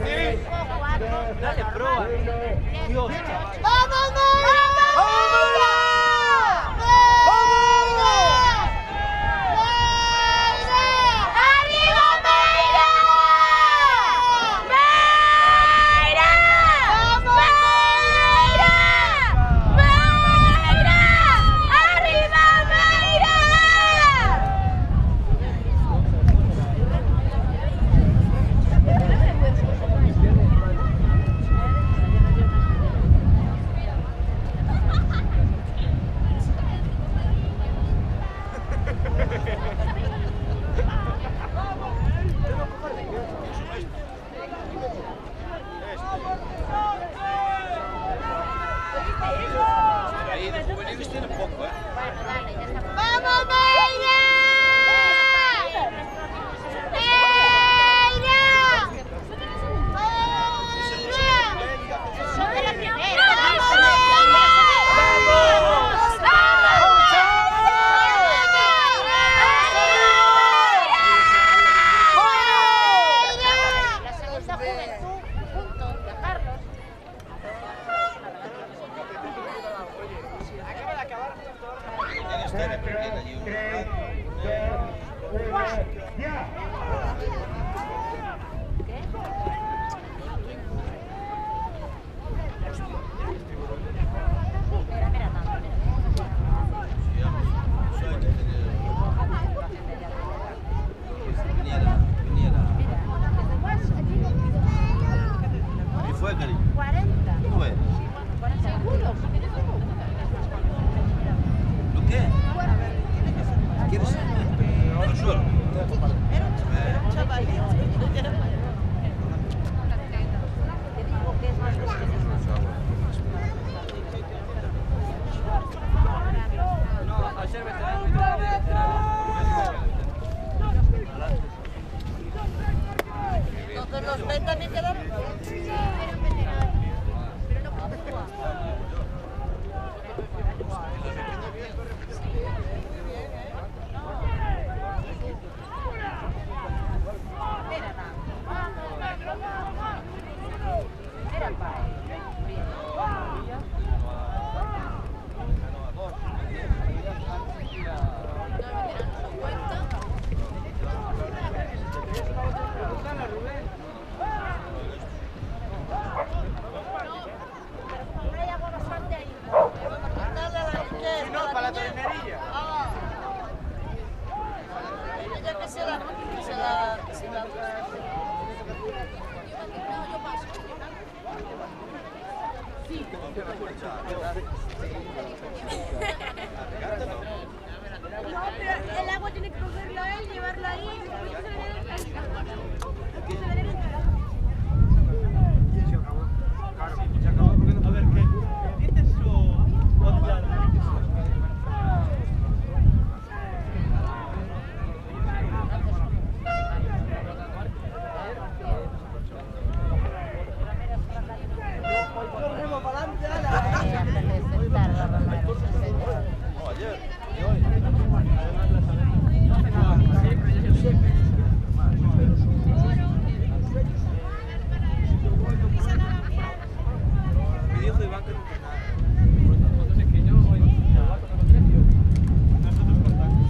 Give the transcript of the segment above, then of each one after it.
Dale, prueba. Dios, ¡Vamos, Mayra! ¡Arriba, Mayra! ¡Mayra! ¡Vamos, Mayra! ¡Mayra! ¡Arriba, Mayra! Ahí de juveniles tiene poco, ¿eh? ¡Vamos, Mayra! ¿Qué fue, cariño? 40. ¿Qué fue? ¿Seguro? ¿Lo qué? ¿Quieres ir? Al suelo. Era un chavalito. no, ayer me traen Entonces los ven también quedaron. Pero no puntúa. para la ternerilla. Ella que se la... Yo paso. Sí. No, pero el agua tiene que cogerlo a él, llevarlo ahí, después se verá en el trabajo. Se acabó porque no. A ver, ¿qué? ¿Dices o otra? Me dijo Iván que no tiene nada. Entonces que yo voy a tocar los precios. Nosotros contamos.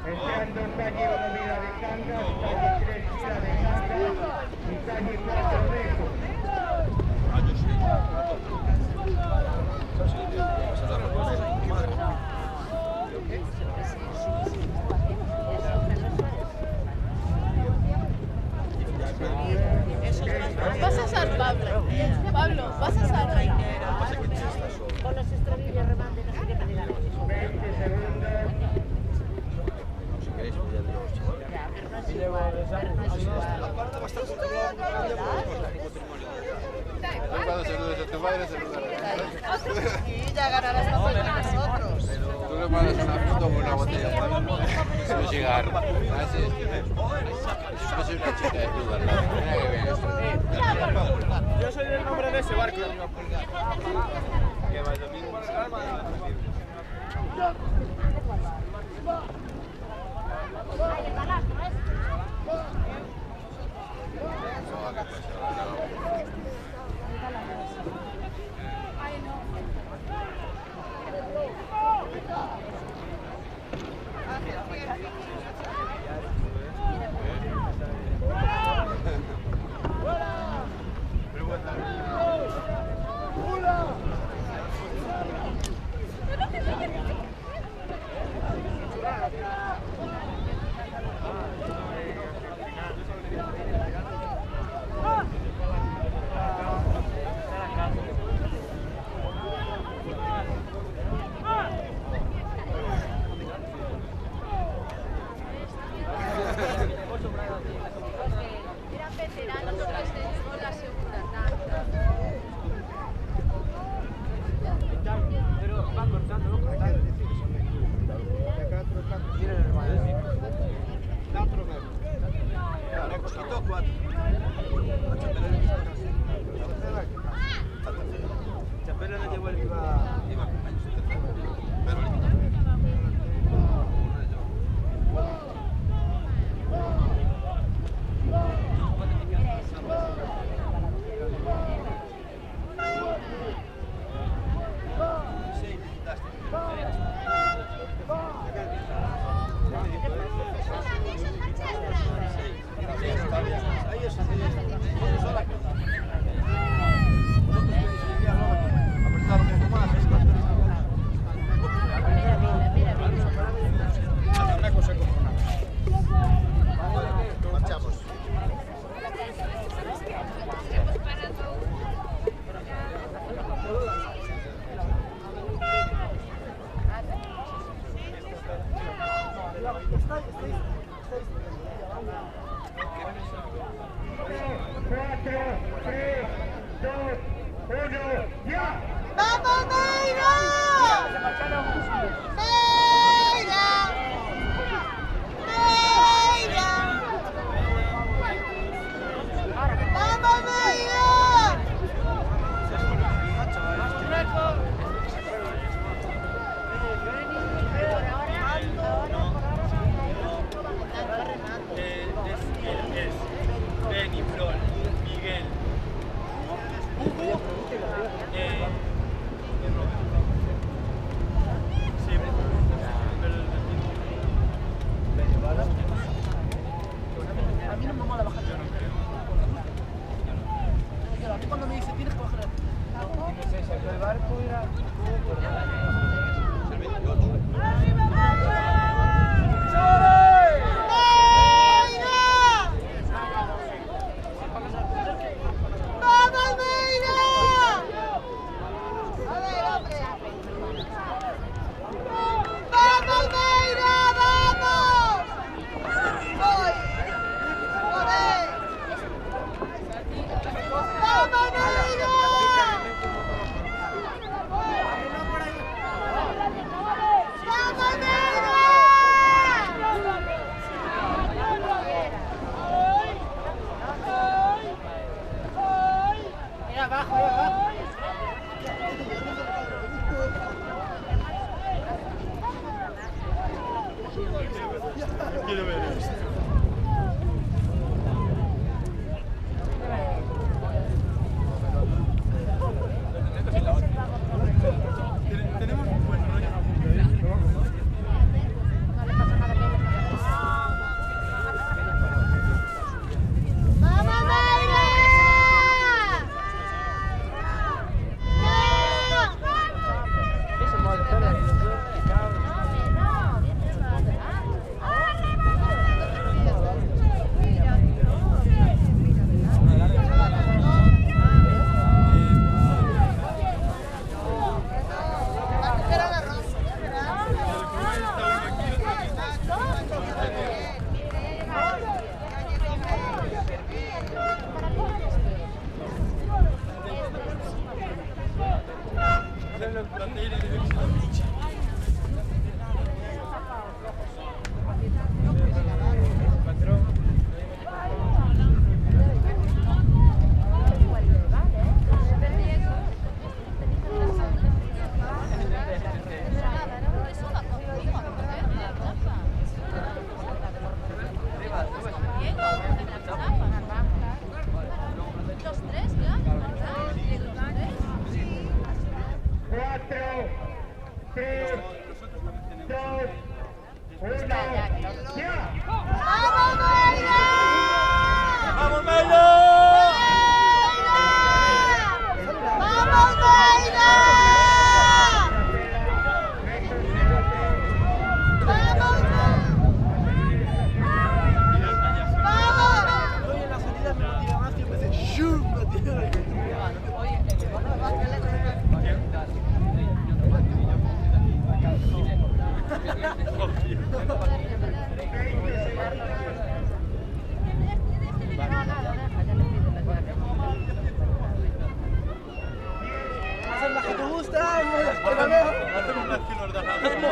Entrando en calle 1 Vila de Cangas, calle 3 Vila de Cangas y calle 4 Rejo. Ah, yo sí. Esa es la respuesta de mi madre. Vas a ser Pablo. Pablo, vas a ser. Con los estrabillos remando, no sé qué me dirán. 20 segundos. Si queréis, voy a diros. La parte bastante Cuando saludes a tu madre, saludarás. Y ya ganarás nosotros. me mandas una foto con una botella. Eso es llegar. Así. Yo soy una chica de club al lado. Mira que bien esto. Yo soy el nombre de ese barco. Que va el domingo.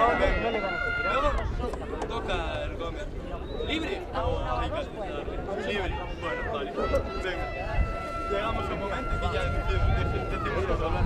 Luego toca el Gómez. ¿Libre? Oh, hay que aceptarle. Libre. Bueno, vale. Venga. Llegamos a un momento y ya decimos los hablar.